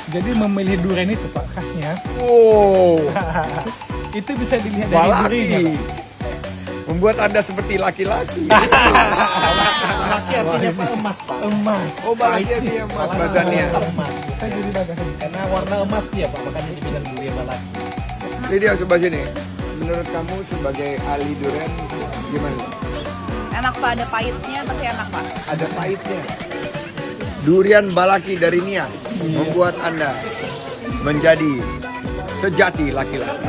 Jadi memilih durian itu Pak khasnya. Oh, Itu bisa dilihat dari balaki. durinya Pak. Membuat Anda seperti laki-laki. Laki artinya apa? Emas, Pak. Emas. Oh, balaki dia Mas Bazania. Emas. Kita jadi bagaimana? Karena warna emas dia, Pak. Makanya dibilang durian balaki. Lydia, coba sini. Menurut kamu sebagai ahli durian gimana? Enak Pak, ada pahitnya tapi enak Pak. Ada pahitnya. Durian balaki dari Nias membuat Anda menjadi sejati laki-laki.